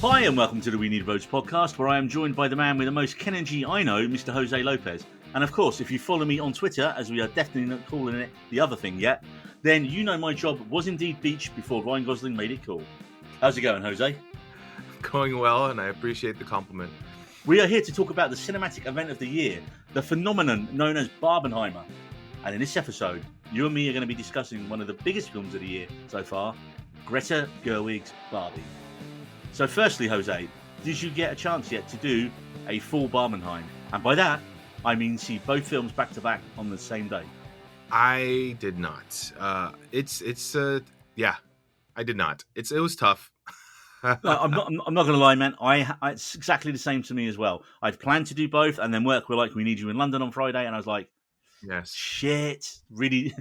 Hi and welcome to the We Need Votes podcast, where I am joined by the man with the most Kennergy I know, Mr. Jose Lopez. And of course, if you follow me on Twitter, as we are definitely not calling it the other thing yet, then you know my job was indeed beach before Ryan Gosling made it cool. How's it going, Jose? Going well, and I appreciate the compliment. We are here to talk about the cinematic event of the year, the phenomenon known as Barbenheimer. And in this episode, you and me are going to be discussing one of the biggest films of the year so far, Greta Gerwig's Barbie. So firstly, Jose, did you get a chance yet to do a full Barbenheim? And by that, I mean see both films back to back on the same day. I did not. I did not. It was tough. No, I'm not going to lie, man. It's exactly the same to me as well. I'd planned to do both, and then work were like, "We need you in London on Friday," and I was like, "Yes, shit, really."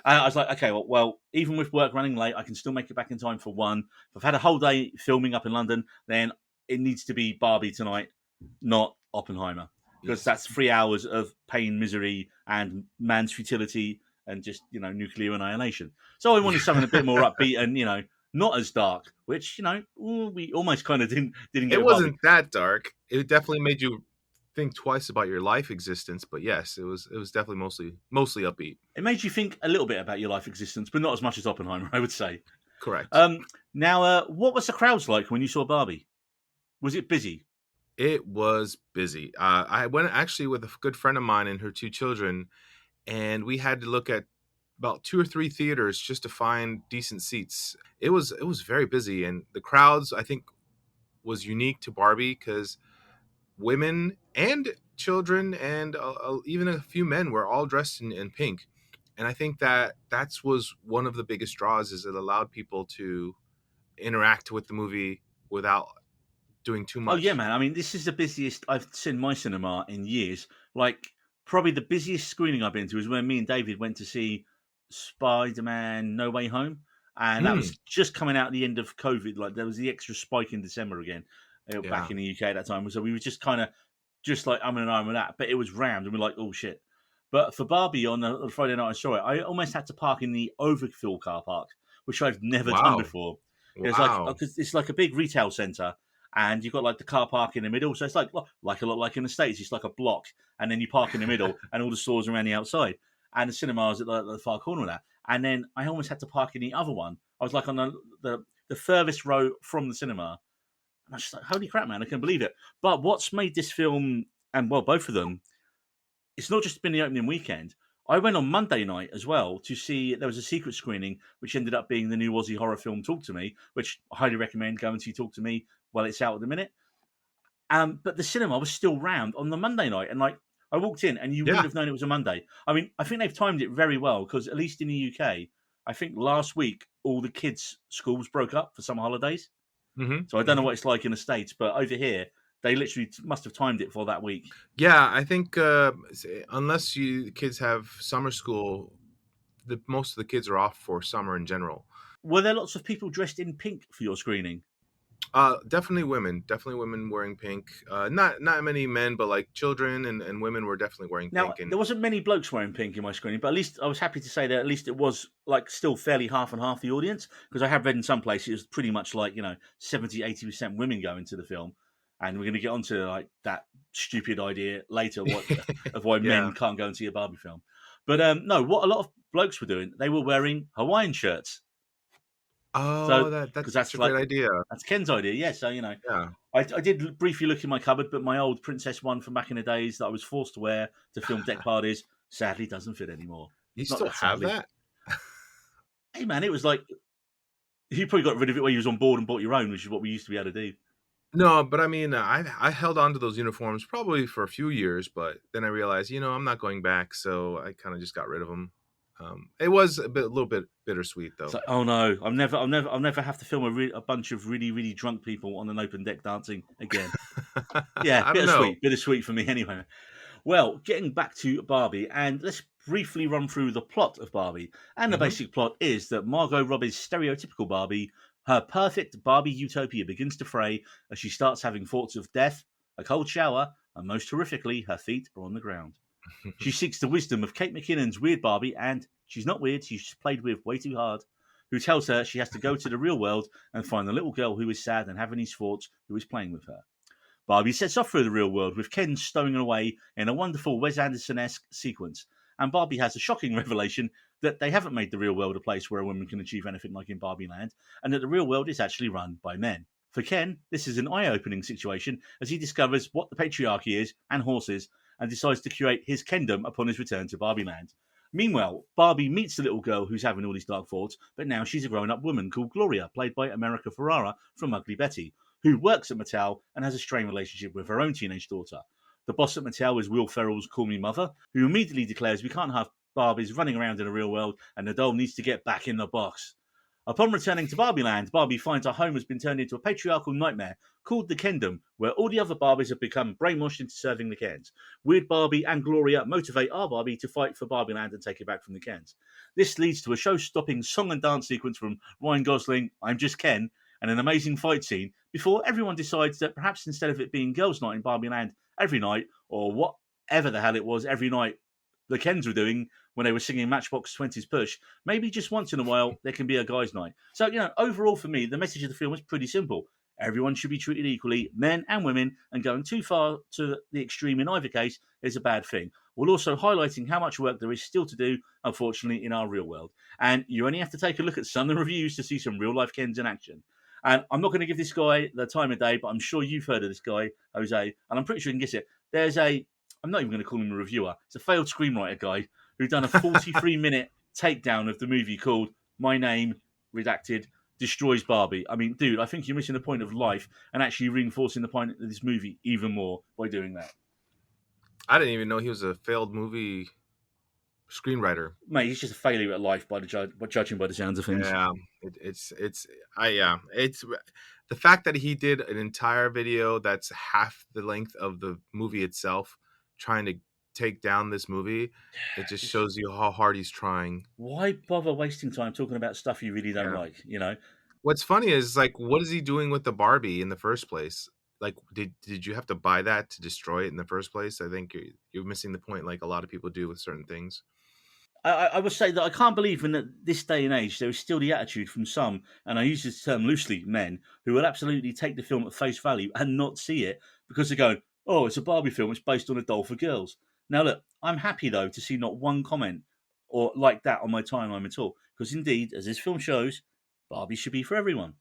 I was like, okay, well, even with work running late, I can still make it back in time for one. If I've had a whole day filming up in London, then it needs to be Barbie tonight, not Oppenheimer. Because that's 3 hours of pain, misery, and man's futility, and just, nuclear annihilation. So I wanted something a bit more upbeat and, not as dark, which, we almost kind of didn't get. It wasn't that dark. It definitely made you think twice about your life existence, but yes, it was definitely mostly upbeat. It made you think a little bit about your life existence, but not as much as Oppenheimer, I would say. Correct. Now, what was the crowds like when you saw Barbie? Was it busy? It was busy. I went actually with a good friend of mine and her two children, and we had to look at about 2 or 3 theaters just to find decent seats. It was very busy, and the crowds, I think, was unique to Barbie because women and children and even a few men were all dressed in pink. And I think that was one of the biggest draws, is it allowed people to interact with the movie without doing too much. Oh, yeah, man. I mean, this is the busiest I've seen my cinema in years. Like, probably the busiest screening I've been to is when me and David went to see Spider-Man No Way Home. And that was just coming out at the end of COVID. Like, there was the extra spike in December again. Back in the UK at that time. So we were just kind of just like and arm with that, but it was rammed and we're like, oh shit. But for Barbie on the Friday night I saw it, I almost had to park in the overfill car park, which I've never done before. Wow. It's like a big retail centre and you've got like the car park in the middle. So it's like a lot like in the States, it's like a block and then you park in the middle and all the stores around the outside. And the cinemas at the far corner of that. And then I almost had to park in the other one. I was like on the furthest row from the cinema. And I was just like, holy crap, man, I can't believe it. But what's made this film, and well, both of them, it's not just been the opening weekend. I went on Monday night as well to see, there was a secret screening, which ended up being the new Aussie horror film Talk to Me, which I highly recommend going to Talk to Me while it's out at the minute. But the cinema was still rammed on the Monday night. And like, I walked in and you wouldn't have known it was a Monday. I mean, I think they've timed it very well because at least in the UK, I think last week, all the kids' schools broke up for summer holidays. Mm-hmm. So I don't know what it's like in the States, but over here, they literally must have timed it for that week. Yeah, I think unless kids have summer school, most of the kids are off for summer in general. Were there lots of people dressed in pink for your screening? Definitely women wearing pink. Not many men, but like children and women were definitely wearing pink. There wasn't many blokes wearing pink in my screening, but at least I was happy to say that at least it was like still fairly half and half the audience, because I have read in some places it was pretty much like 70-80% women going to the film, and we're going to get onto like that stupid idea later of why men can't go and see a Barbie film. But no, what a lot of blokes were doing, they were wearing Hawaiian shirts. Oh, so, that's a great idea. That's Ken's idea, yeah. So, I did briefly look in my cupboard, but my old Princess one from back in the days that I was forced to wear to film deck parties sadly doesn't fit anymore. You still have that? Hey, man, it was like, you probably got rid of it when you was on board and bought your own, which is what we used to be able to do. No, but I mean, I held on to those uniforms probably for a few years, but then I realized, I'm not going back, so I kind of just got rid of them. It was a little bit bittersweet, though. It's like, oh no, I'll never have to film a bunch of really, really drunk people on an open deck dancing again. Yeah, bittersweet for me anyway. Well, getting back to Barbie, and let's briefly run through the plot of Barbie. And the basic plot is that Margot Robbie's stereotypical Barbie, her perfect Barbie utopia, begins to fray as she starts having thoughts of death, a cold shower, and most horrifically, her feet are on the ground. She seeks the wisdom of Kate McKinnon's weird Barbie, and she's not weird, she's played with way too hard, who tells her she has to go to the real world and find the little girl who is sad and having these thoughts who is playing with her. Barbie sets off through the real world with Ken stowing away in a wonderful Wes Anderson-esque sequence. And Barbie has a shocking revelation that they haven't made the real world a place where a woman can achieve anything like in Barbie Land, and that the real world is actually run by men. For Ken, this is an eye-opening situation as he discovers what the patriarchy is and horses, and decides to curate his Kendom upon his return to Barbie Land. Meanwhile, Barbie meets the little girl who's having all these dark thoughts, but now she's a grown-up woman called Gloria, played by America Ferrara from Ugly Betty, who works at Mattel and has a strained relationship with her own teenage daughter. The boss at Mattel is Will Ferrell's Call Me Mother, who immediately declares we can't have Barbies running around in the real world and the doll needs to get back in the box. Upon returning to Barbie Land, Barbie finds her home has been turned into a patriarchal nightmare called the Kendom, where all the other Barbies have become brainwashed into serving the Kens. Weird Barbie and Gloria motivate our Barbie to fight for Barbie Land and take it back from the Kens. This leads to a show-stopping song and dance sequence from Ryan Gosling, I'm Just Ken, and an amazing fight scene before everyone decides that perhaps instead of it being girls' night in Barbie Land every night, or whatever the hell it was every night the Kens were doing when they were singing Matchbox 20's Push, maybe just once in a while there can be a guys' night. So, overall for me, the message of the film is pretty simple. Everyone should be treated equally, men and women, and going too far to the extreme in either case is a bad thing, while also highlighting how much work there is still to do, unfortunately, in our real world. And you only have to take a look at some of the reviews to see some real-life Kens in action. And I'm not going to give this guy the time of day, but I'm sure you've heard of this guy, Jose, and I'm pretty sure you can guess it. I'm not even going to call him a reviewer. It's a failed screenwriter guy who done a 43-minute takedown of the movie called My Name, redacted, Destroys Barbie. I mean, dude, I think you're missing the point of life and actually reinforcing the point of this movie even more by doing that. I didn't even know he was a failed movie screenwriter. Mate, he's just a failure at life judging by the sounds of things. Yeah, it's the fact that he did an entire video that's half the length of the movie itself, trying to take down this movie. It just shows you how hard he's trying. Why bother wasting time talking about stuff you really don't like? What's funny is, like, what is he doing with the Barbie in the first place? Like, did you have to buy that to destroy it in the first place? I think you're missing the point, like a lot of people do with certain things. I would say that I can't believe in this day and age there is still the attitude from some, and I use this term loosely, men, who will absolutely take the film at face value and not see it because they're going, oh, it's a Barbie film, it's based on a doll for girls. Now look, I'm happy though to see not one comment or like that on my timeline at all, because indeed, as this film shows, Barbie should be for everyone.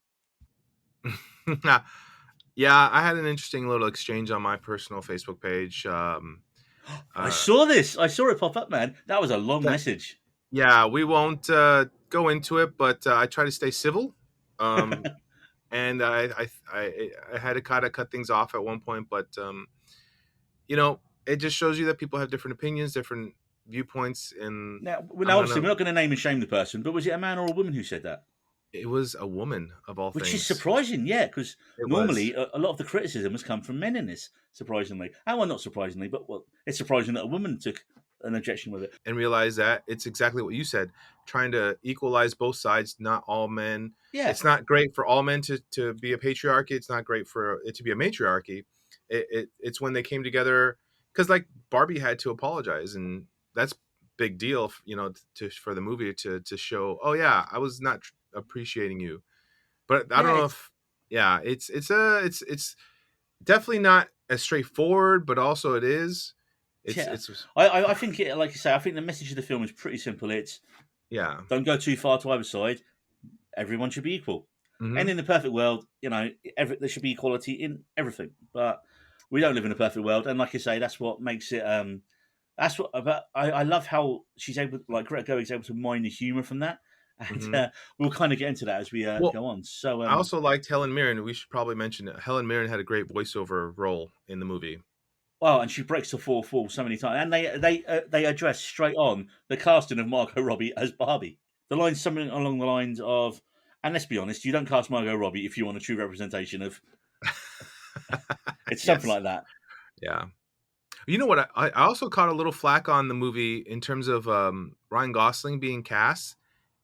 Yeah, I had an interesting little exchange on my personal Facebook page. I saw this. I saw it pop up, man. That was a long message. Yeah, we won't go into it, but I try to stay civil. And I had to kind of cut things off at one point, but it just shows you that people have different opinions, different viewpoints. And now obviously, we're not going to name and shame the person, but was it a man or a woman who said that? It was a woman, of all things. Which is surprising, yeah, because normally a lot of the criticism has come from men in this, surprisingly. And well, not surprisingly, but it's surprising that a woman took an objection with it. And realize that it's exactly what you said, trying to equalize both sides, not all men. Yeah. It's not great for all men to be a patriarchy. It's not great for it to be a matriarchy. It's when they came together, because like Barbie had to apologize, and that's big deal, for the movie to show, oh yeah, I was not appreciating you. But I don't know if it's definitely not as straightforward, but also it is. I think it, like you say, I think the message of the film is pretty simple. It's don't go too far to either side. Everyone should be equal. Mm-hmm. And in the perfect world, there should be equality in everything. But we don't live in a perfect world, and like you say, that's what makes it. That's what. But I love how she's able, like Greta Gerwig's able to mine the humor from that. And we'll kind of get into that as we go on. So I also liked Helen Mirren. We should probably mention it. Helen Mirren had a great voiceover role in the movie. Well, and she breaks the fourth wall so many times. And they address straight on the casting of Margot Robbie as Barbie. The line's something along the lines of, and let's be honest, you don't cast Margot Robbie if you want a true representation of... It's something like that. Yeah. You know what? I also caught a little flack on the movie in terms of Ryan Gosling being cast.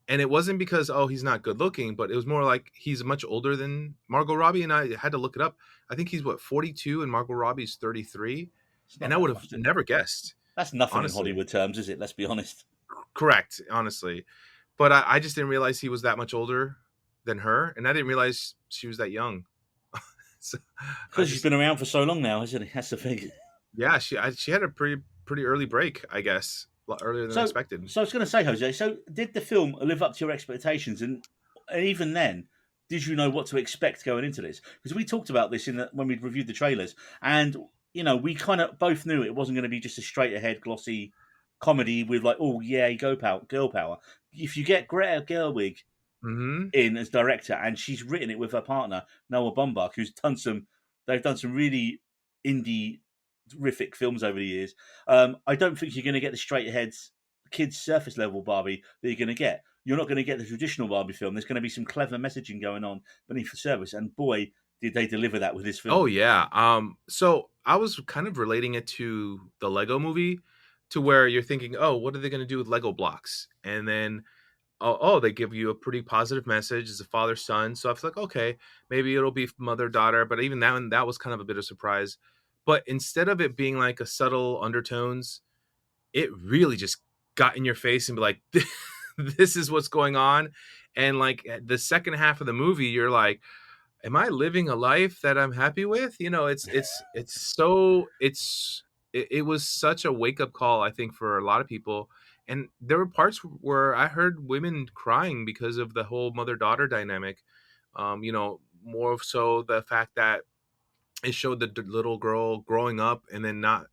And it wasn't because, he's not good looking, but it was more like he's much older than Margot Robbie. And I had to look it up. I think he's 42 and Margot Robbie's 33. And I would have never guessed. That's nothing in Hollywood terms, is it? Let's be honest. Correct, honestly. but I just didn't realize he was that much older than her, and I didn't realize she was that young. So I Because he's just been around for so long now, hasn't he? That's the thing. yeah, she had a pretty early break, I guess, a lot earlier than So, expected. so I was going to say, Jose. So, did the film live up to your expectations? And even then, did you know what to expect going into this? Because we talked about this when we reviewed the trailers, and we kind of both knew it wasn't going to be just a straight ahead glossy comedy with like, oh yeah, girl power. If you get Greta Gerwig Hmm. in as director, and she's written it with her partner Noah Baumbach, they've done some really indie terrific films over the years. I don't think you're going to get the straight ahead kids surface level Barbie that you're going to get. You're not going to get the traditional Barbie film. There's going to be some clever messaging going on beneath the surface, and boy, did they deliver that with this Oh film. yeah. So I was kind of relating it to the Lego movie, to where you're thinking, oh, what are they going to do with Lego blocks? And then they give you a pretty positive message as a father son. So I was like, okay, maybe it'll be mother daughter. But even that one, that was kind of a bit of surprise. But instead of it being like a subtle undertones, it really just got in your face and be like, this is what's going on. And like the second half of the movie, you're like, am I living a life that I'm happy with? It was such a wake up call, I think, for a lot of people. And there were parts where I heard women crying because of the whole mother daughter dynamic. More so the fact that it showed the little girl growing up and then not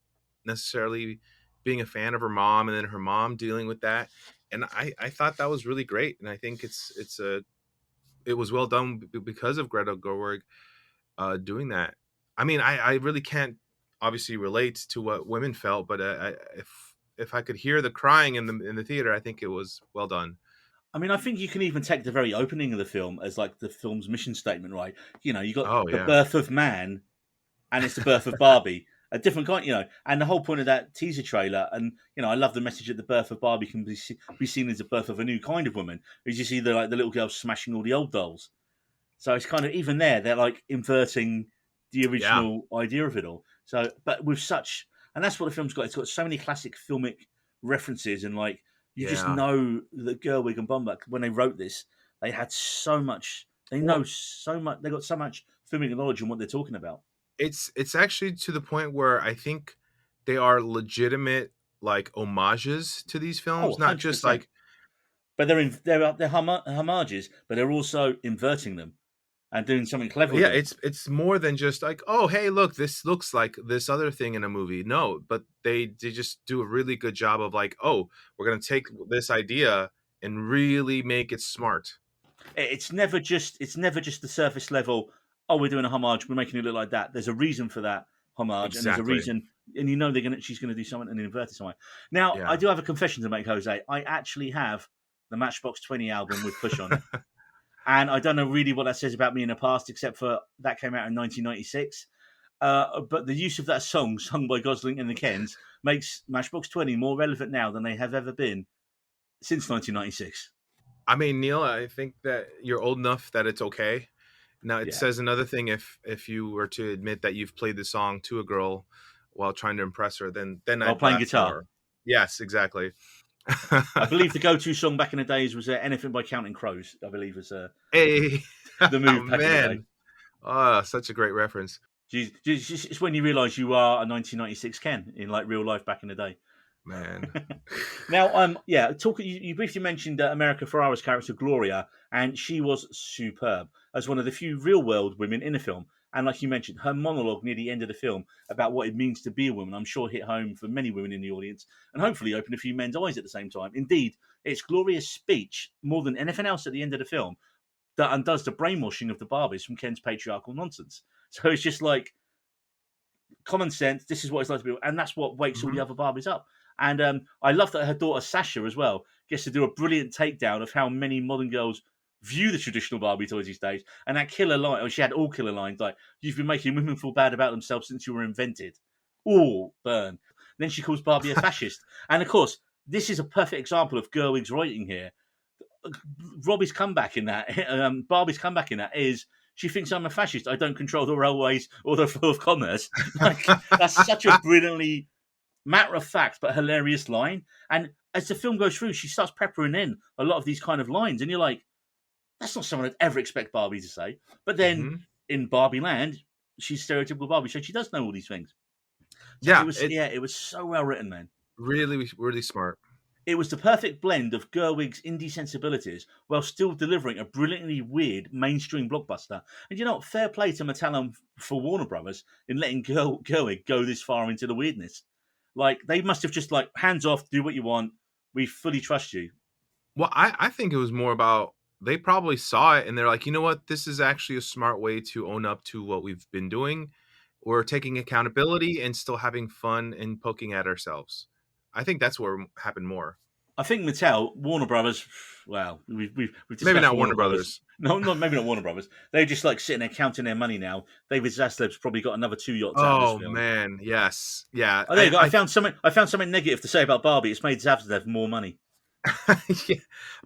necessarily being a fan of her mom, and then her mom dealing with that. And I thought that was really great. And I think it was well done because of Greta Gerwig doing that. I mean, I really can't obviously relate to what women felt, but if I could hear the crying in the theater, I think it was well done. I mean, I think you can even take the very opening of the film as like the film's mission statement, right? You got Oh the yeah, birth of man, and it's the birth of Barbie. A different kind, and the whole point of that teaser trailer, and I love the message that the birth of Barbie can be seen as the birth of a new kind of woman. As you see the little girl smashing all the old dolls. So it's kind of even there, they're like inverting the yeah, original idea of it all. So, but with such, and that's what the film's got. It's got so many classic filmic references, and like you just yeah. know that Gerwig and Baumbach, when they wrote this, they had so much. They know Well, so much. They got so much filmic knowledge on what they're talking about. it's actually to the point where I think they are legitimate like homages to these Oh, films, not just 100%. like But they're homages, but they're also inverting them and doing something clever with yeah, them. it's more than just like, oh hey, look, this looks like this other thing in a movie. No, but they just do a really good job of like, oh, we're gonna take this idea and really make it smart. It's never just the surface level. Oh, we're doing a homage. We're making it look like that. There's a reason for that homage, and there's a Exactly. reason, and she's gonna do something and invert it somewhere. Now, I Yeah. do have a confession to make, Jose. I actually have the Matchbox 20 album with Push on it, and I don't know really what that says about me in the past, except for that came out in 1996. But the use of that song, sung by Gosling and the Kens, makes Matchbox 20 more relevant now than they have ever been since 1996. I mean, Neil, I think that you're old enough that it's okay. Now it Yeah, says another thing if you were to admit that you've played the song to a girl while trying to impress her, then while I'd playing laugh guitar. more. Yes, exactly. I believe the go-to song back in the days was "Anything" by Counting Crows. I believe was Hey, the oh, move back in the day. man. Oh, such a great reference. It's when you realise you are a 1996 Ken in like real life back in the day. Man. Now, yeah, you briefly mentioned America Ferrera's character Gloria, and she was superb as one of the few real-world women in the film. And like you mentioned, her monologue near the end of the film about what it means to be a woman, I'm sure hit home for many women in the audience, and hopefully opened a few men's eyes at the same time. Indeed, it's Gloria's speech more than anything else at the end of the film that undoes the brainwashing of the Barbies from Ken's patriarchal nonsense. So it's just like common sense. This is what it's like to be, and that's what wakes all the Mhm. other Barbies up. And I love that her daughter Sasha as well gets to do a brilliant takedown of how many modern girls view the traditional Barbie toys these days. And that killer line, she had all killer lines like "You've been making women feel bad about themselves since you were invented." Oh, burn! Then she calls Barbie a fascist, and of course, this is a perfect example of Gerwig's writing here. Robbie's comeback in that, Barbie's comeback in that is she thinks I'm a fascist. I don't control the railways or the flow of commerce. Like that's such a brilliantly matter of fact but hilarious line. And as the film goes through, she starts peppering in a lot of these kind of lines, and you're like, that's not someone I'd ever expect Barbie to say. But then Hmm. in Barbie Land, she's stereotypical Barbie, so she does know all these things. So Yeah, it it was so well written, man. really, really smart. It was the perfect blend of Gerwig's indie sensibilities while still delivering a brilliantly weird mainstream blockbuster. And you know what? Fair play to Mattel and for Warner Brothers in letting Gerwig go this far into the weirdness. Like, they must have just, like, hands off, do what you want. We fully trust you. Well, I think it was more about they probably saw it and they're like, you know what, this is actually a smart way to own up to what we've been doing. We're taking accountability and still having fun and poking at ourselves. I think that's where it happened more. I think Mattel, Warner Brothers, well, we've Maybe discussed not Warner Warner Brothers. Brothers. No, maybe not Warner Brothers. They're just like sitting there counting their money now. David Zaslav's probably got another 2 yachts out of this Oh film. man, yes, yeah. Oh, there you go. I found something negative to say about Barbie. It's made Zaslav more money. Yeah.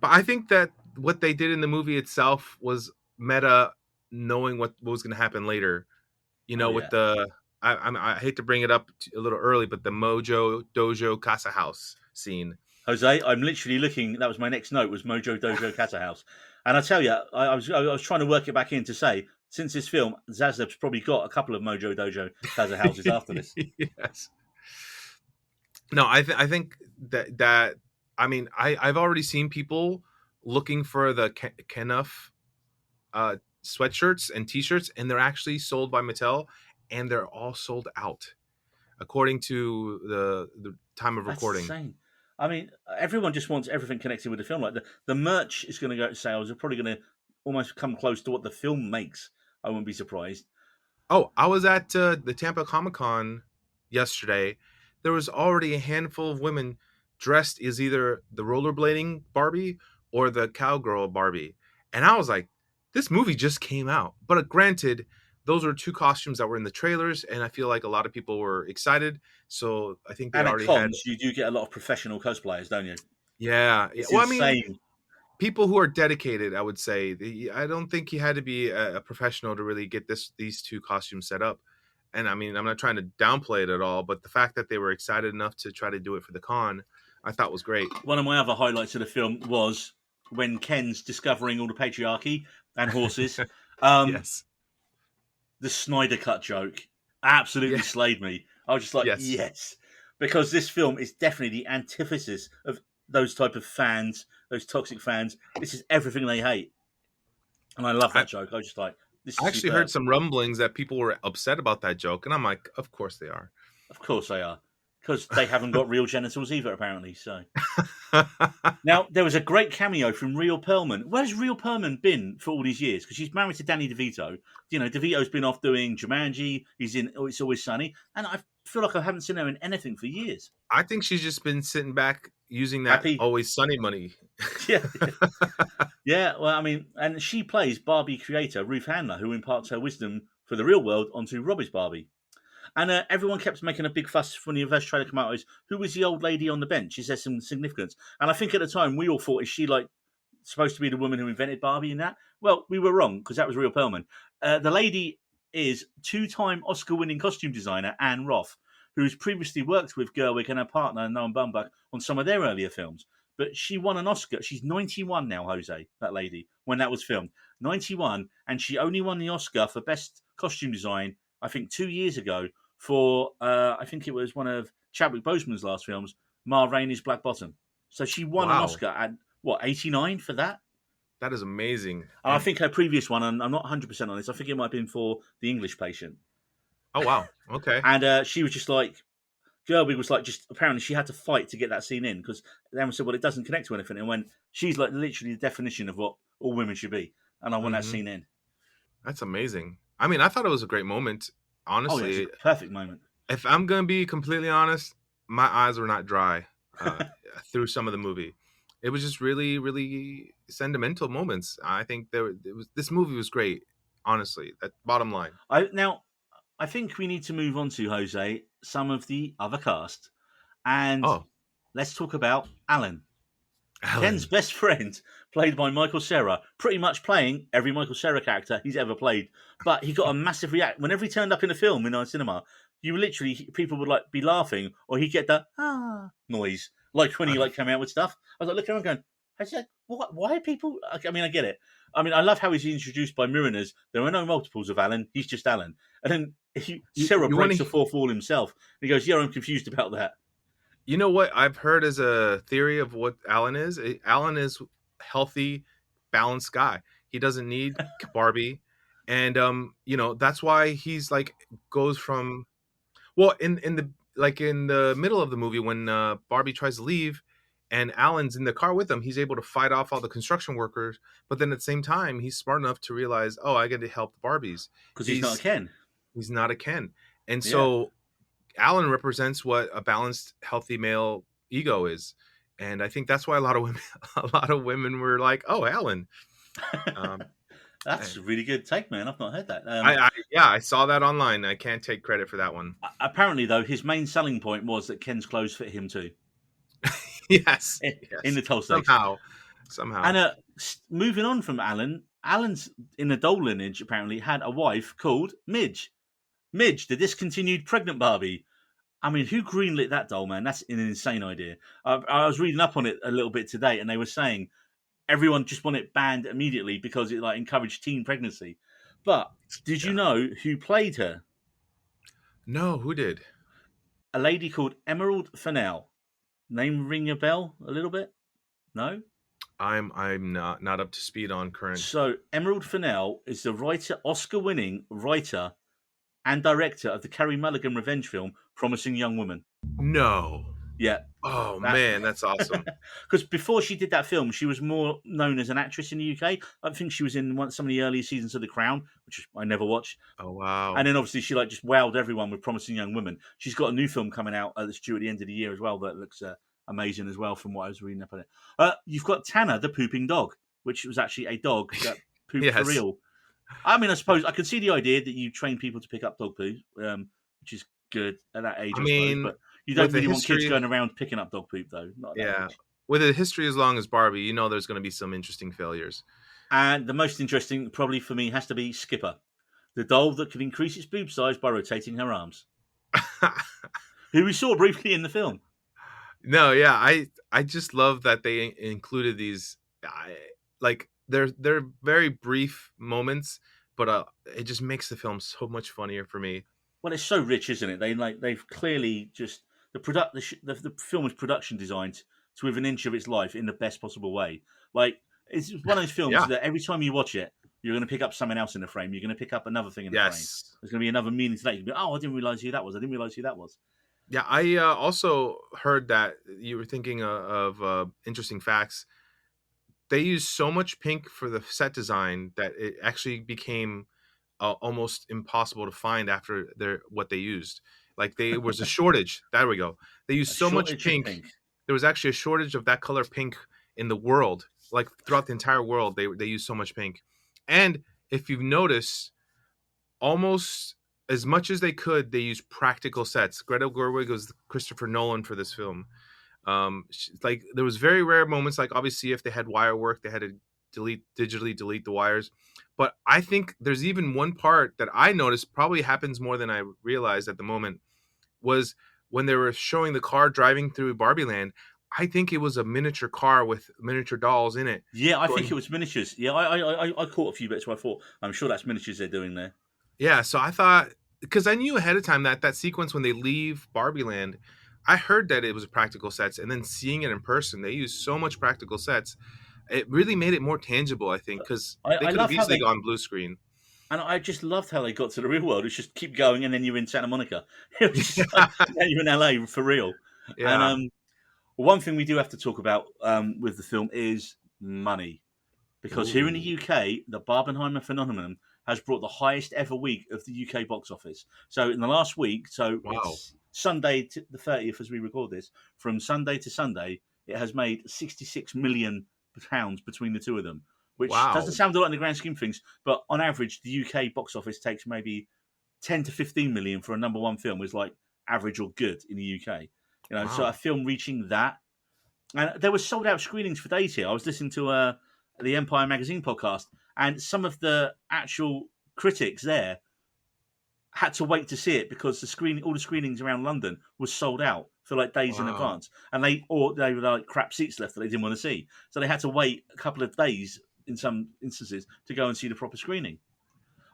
But I think that what they did in the movie itself was meta, knowing what was going to happen later. You Oh know, yeah, with the I hate to bring it up a little early, but the Mojo Dojo Casa House scene. Jose. I'm literally looking. That was my next note. Was Mojo Dojo Casa House, and I tell you, I was trying to work it back in to say since this film, Zaslav's probably got a couple of Mojo Dojo Casa houses after this. Yes. No, I think that I mean I've already seen people looking for the Kenough sweatshirts and T-shirts, and they're actually sold by Mattel, and they're all sold out according to the time of That's recording. insane. I mean, everyone just wants everything connected with the film. Like the merch is going to go to sales. Are probably going to almost come close to what the film makes. I wouldn't be surprised. Oh, I was at the Tampa Comic Con yesterday. There was already a handful of women dressed as either the rollerblading Barbie or the cowgirl Barbie. And I was like, this movie just came out. But granted, those were two costumes that were in the trailers, and I feel like a lot of people were excited. So I think they And at already had. cons, you do get a lot of professional cosplayers, don't you? Yeah. Yeah. It's Well, I mean, insane. people who are dedicated, I would say. I don't think you had to be a professional to really get these two costumes set up. And I mean, I'm not trying to downplay it at all, but the fact that they were excited enough to try to do it for the con, I thought was great. One of my other highlights of the film was when Ken's discovering all the patriarchy and horses. Um, Yes. the Snyder Cut joke absolutely Yeah. slayed me. I was just like, Yes. yes, because this film is definitely the antithesis of those type of fans, those toxic fans. This is everything they hate, and I love I, that joke. I was just like, this I is actually superb. heard some rumblings that people were upset about that joke, and I'm like, of course they are. Of course they are, because they haven't got real genitals either, apparently. So now there was a great cameo from Rhea Perlman. Where's Rhea Perlman been for all these years? Because she's married to Danny DeVito. You know, DeVito's been off doing Jumanji. He's in Oh, It's Always Sunny, and I feel like I haven't seen her in anything for years. I think she's just been sitting back using that Happy, Always Sunny money. yeah, yeah. Well, I mean, and she plays Barbie creator Ruth Handler, who imparts her wisdom for the real world onto Robbie's Barbie. And everyone kept making a big fuss when the first trailer came out. Is who was the old lady on the bench? Is there some significance? And I think at the time we all thought, is she like supposed to be the woman who invented Barbie in that? Well, we were wrong because that was Rhea Perlman. The lady is two-time Oscar-winning costume designer Anne Roth, who's previously worked with Gerwig and her partner Noam Baumbach on some of their earlier films. But she won an Oscar. She's 91 now, Jose, that lady, when that was filmed. 91, and she only won the Oscar for Best Costume Design, I think, 2 years ago for, I think it was one of Chadwick Boseman's last films, Ma Rainey's Black Bottom. So she won an Wow. Oscar at, what, 89 for that? That is amazing. And I think her previous one, and I'm not 100% on this, I think it might have been for The English Patient. Oh, wow. Okay. And she was just like, Gerwig was like, just apparently she had to fight to get that scene in because everyone said, well, it doesn't connect to anything. And when she's like literally the definition of what all women should be. And I want that scene in. That's amazing. I mean, I thought it was a great moment. Oh, yeah, Honestly, it's a perfect moment. if I'm going to be completely honest, my eyes were not dry through some of the movie. It was just really, really sentimental moments. I think this movie was great. Honestly, that bottom line. Now, I think we need to move on to, Jose, some of the other cast. And Oh, let's talk about Alan. Alan. Ken's best friend, played by Michael Cera, pretty much playing every Michael Cera character he's ever played. But he got a massive react whenever he turned up in a film in our cinema. you literally people would like be laughing, or he'd get that noise, like when he like came out with stuff. I was like looking around, going, I said, what? Why are people? I mean, I get it. I mean, I love how he's introduced by Mariners. There are no multiples of Alan. He's just Alan. And then Sarah You want breaks the to fourth wall himself. And he goes, "Yeah, I'm confused about that." You know what I've heard as a theory of what Alan is? Alan is healthy, balanced guy. He doesn't need Barbie, and that's why he's like goes from well in the like in the middle of the movie when Barbie tries to leave, and Alan's in the car with him. He's able to fight off all the construction workers, but then at the same time, he's smart enough to realize, oh, I got to help the Barbies. Because he's not a Ken. He's not a Ken, and Yeah. so Alan represents what a balanced, healthy male ego is, and I think that's why a lot of women were like, "Oh, Alan." That's a really good take, man. I've not heard that. I saw that online. I can't take credit for that one. Apparently, though, his main selling point was that Ken's clothes fit him too. Yes, in the Tolstoy. Somehow. And moving on from Alan, Alan's in the Dole lineage apparently had a wife called Midge. Midge, the discontinued pregnant Barbie. I mean, who greenlit that doll, man? That's an insane idea. I was reading up on it a little bit today, and they were saying everyone just wanted it banned immediately because it like encouraged teen pregnancy. But did you know who played her? No, who did? A lady called Emerald Fennell. Name ring a bell a little bit? No? I'm not up to speed on current. So Emerald Fennell is the Oscar-winning writer and director of the Carey Mulligan revenge film Promising Young Woman. No. Yeah. Oh, man, that's awesome. Because before she did that film, she was more known as an actress in the UK. I think she was in some of the early seasons of The Crown, which I never watched. Oh, wow. And then obviously she like just wowed everyone with Promising Young Woman. She's got a new film coming out that's due at the end of the year as well that looks amazing as well from what I was reading up on it. You've got Tanner, the pooping dog, which was actually a dog that pooped Yes. for real. I mean, I suppose I can see the idea that you train people to pick up dog poo, which is good at that age, I suppose. But you don't really want kids going around picking up dog poop, though. Not at that age. With a history as long as Barbie, there's going to be some interesting failures. And the most interesting, probably for me, has to be Skipper, the doll that can increase its boob size by rotating her arms, who we saw briefly in the film. No, yeah, I just love that they included these, they're very brief moments, but it just makes the film so much funnier for me. Well, it's so rich, isn't it? They've clearly just the film was production designed to within an inch of its life in the best possible way. Like it's one of those films that every time you watch it, you're going to pick up something else in the frame. You're going to pick up another thing in the frame. There's going to be another meaning to that. You'll be, oh, I didn't realize who that was. I didn't realize who that was. Yeah, I also heard that you were thinking of interesting facts. They used so much pink for the set design that it actually became almost impossible to find after what they used. Like there was a shortage. There we go. They used so much pink. There was actually a shortage of that color pink in the world. Like throughout the entire world, they used so much pink. And if you've noticed, almost as much as they could, they used practical sets. Greta Gerwig was Christopher Nolan for this film. Like there was very rare moments. Like obviously, if they had wire work, they had to digitally delete the wires. But I think there's even one part that I noticed probably happens more than I realized at the moment was when they were showing the car driving through Barbie Land. I think it was a miniature car with miniature dolls in it. Yeah, I think it was miniatures. Yeah, I caught a few bits where I thought, I'm sure that's miniatures they're doing there. Yeah, so I thought, because I knew ahead of time that sequence when they leave Barbie Land, I heard that it was practical sets, and then seeing it in person, they used so much practical sets. It really made it more tangible, I think, because they could have easily gone blue screen. And I just loved how they got to the real world. It's just keep going, and then you're in Santa Monica. It was just like, you're in LA for real. Yeah. And one thing we do have to talk about with the film is money. Because here in the UK, the Barbenheimer phenomenon has brought the highest ever week of the UK box office. So in the last week, it's Sunday to the 30th as we record this, from Sunday to Sunday, it has made £66 million between the two of them, which doesn't sound a lot in the grand scheme of things, but on average, the UK box office takes maybe 10 to 15 million for a number one film is like average or good in the UK. So a film reaching that, and there were sold out screenings for days here. I was listening to the Empire Magazine podcast, and some of the actual critics there had to wait to see it because all the screenings around London was sold out for like days in Wow. advance, and they were like crap seats left that they didn't want to see, so they had to wait a couple of days in some instances to go and see the proper screening.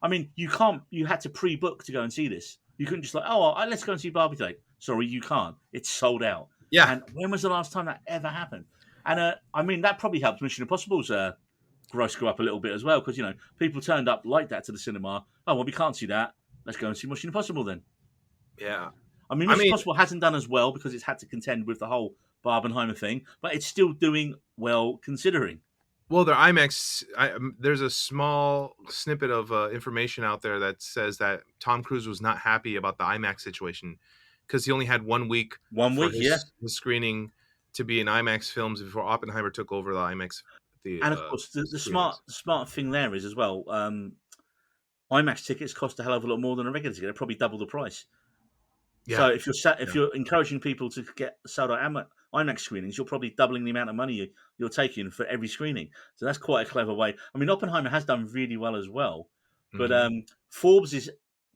I mean, you had to pre-book to go and see this. You couldn't just like, oh, let's go and see Barbie today. Sorry, you can't. It's sold out. Yeah. And when was the last time that ever happened? And I mean, that probably helped Mission Impossible's gross go up a little bit as well, because people turned up like that to the cinema. Oh well, we can't see that. Let's go and see Mission Impossible then. Yeah. I mean, Mission Impossible hasn't done as well because it's had to contend with the whole Barbenheimer thing, but it's still doing well considering. Well, their IMAX. There's a small snippet of information out there that says that Tom Cruise was not happy about the IMAX situation because he only had 1 week. His screening to be in IMAX films before Oppenheimer took over the IMAX. And of course, the smart thing there is as well. IMAX tickets cost a hell of a lot more than a regular ticket. They're probably double the price. Yeah. So if you're encouraging people to get sold out IMAX screenings, you're probably doubling the amount of money you're taking for every screening. So that's quite a clever way. I mean, Oppenheimer has done really well as well, but Forbes is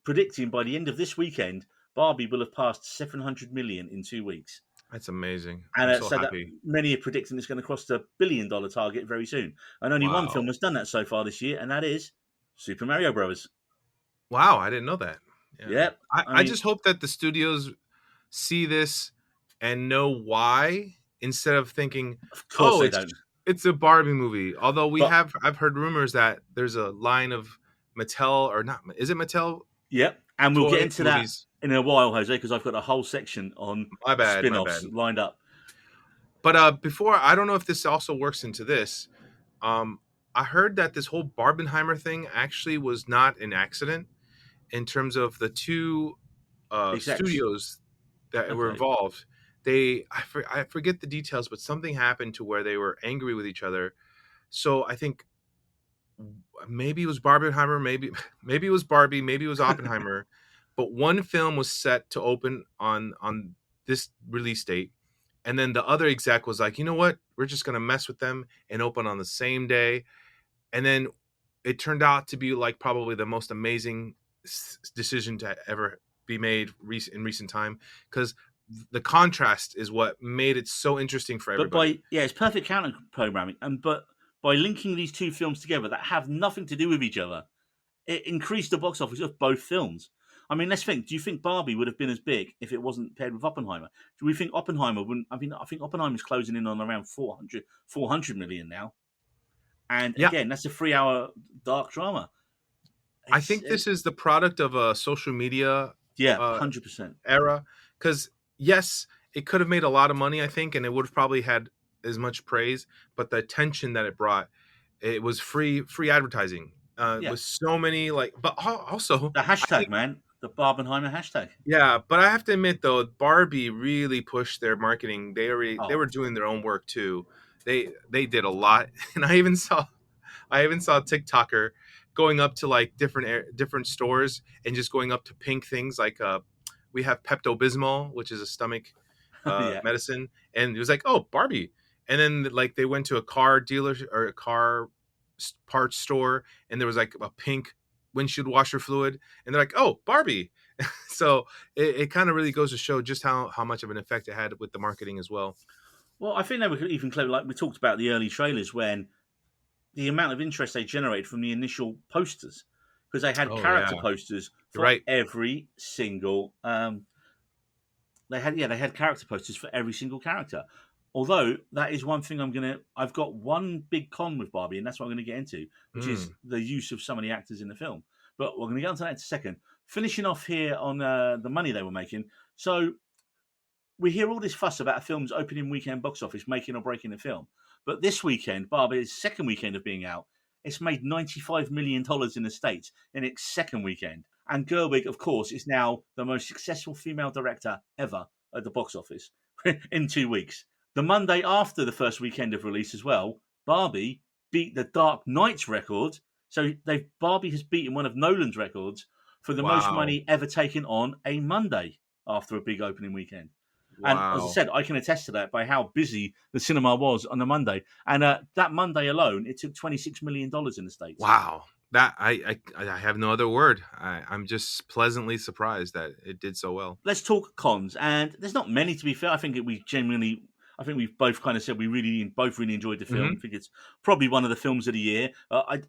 predicting by the end of this weekend, Barbie will have passed 700 million in 2 weeks. That's amazing. And I'm so happy. That many are predicting it's going to cross the $1 billion target very soon. And only one film has done that so far this year, and that is Super Mario Bros. Wow, I didn't know that. Yeah. Yep. I just hope that the studios see this and know why, instead of thinking, of course they don't. It's a Barbie movie. Although I've heard rumors that there's a line of Mattel, or not, is it Mattel? Yep. And we'll get into that in a while, Jose, because I've got a whole section on spin-offs lined up. But before, I don't know if this also works into this. I heard that this whole Barbenheimer thing actually was not an accident in terms of the two studios that were involved. I forget the details, but something happened to where they were angry with each other. So I think maybe it was Barbenheimer, maybe it was Barbie, maybe it was Oppenheimer, but one film was set to open on this release date, and then the other exec was like, you know what, we're just gonna mess with them and open on the same day, and then it turned out to be like probably the most amazing decision to ever be made in recent time, because the contrast is what made it so interesting for everybody. But it's perfect counter programming, but by linking these two films together that have nothing to do with each other, it increased the box office of both films. I mean, let's think. Do you think Barbie would have been as big if it wasn't paired with Oppenheimer? Do we think Oppenheimer wouldn't? I mean, I think Oppenheimer's closing in on around 400 million now. And again, that's a 3-hour dark drama. I think this is the product of a social media 100% era. Because yes, it could have made a lot of money, I think, and it would have probably had as much praise. But the attention that it brought, it was free advertising. With so many but also the hashtag, the Barbenheimer hashtag. Yeah, but I have to admit though, Barbie really pushed their marketing. They were doing their own work too. They did a lot, and I even saw a TikToker going up to like different stores and just going up to pink things like we have Pepto-Bismol, which is a stomach medicine, and it was like, oh, Barbie. And then like they went to a car dealer or a car parts store, and there was like a pink windshield washer fluid, and they're like, oh, Barbie. So it kind of really goes to show just how much of an effect it had with the marketing as well. Well, I think they were even clever. Like we talked about the early trailers, when the amount of interest they generated from the initial posters, because they had character posters for every single. They had character posters for every single character. Although that is one thing I've got one big con with Barbie, and that's what I'm going to get into, which is the use of some of the actors in the film. But we're going to get onto that in a second. Finishing off here on the money they were making. So we hear all this fuss about a film's opening weekend box office making or breaking the film. But this weekend, Barbie's second weekend of being out, it's made $95 million in the States in its second weekend. And Gerwig, of course, is now the most successful female director ever at the box office in 2 weeks. The Monday after the first weekend of release as well, Barbie beat the Dark Knight's record. So Barbie has beaten one of Nolan's records for the most money ever taken on a Monday after a big opening weekend. Wow. And as I said, I can attest to that by how busy the cinema was on the Monday. And that Monday alone, it took $26 million in the States. Wow. That I have no other word. I'm just pleasantly surprised that it did so well. Let's talk cons, and there's not many to be fair. I think we've both kind of said we both really enjoyed the film. I Hmm. think it's probably one of the films of the year. I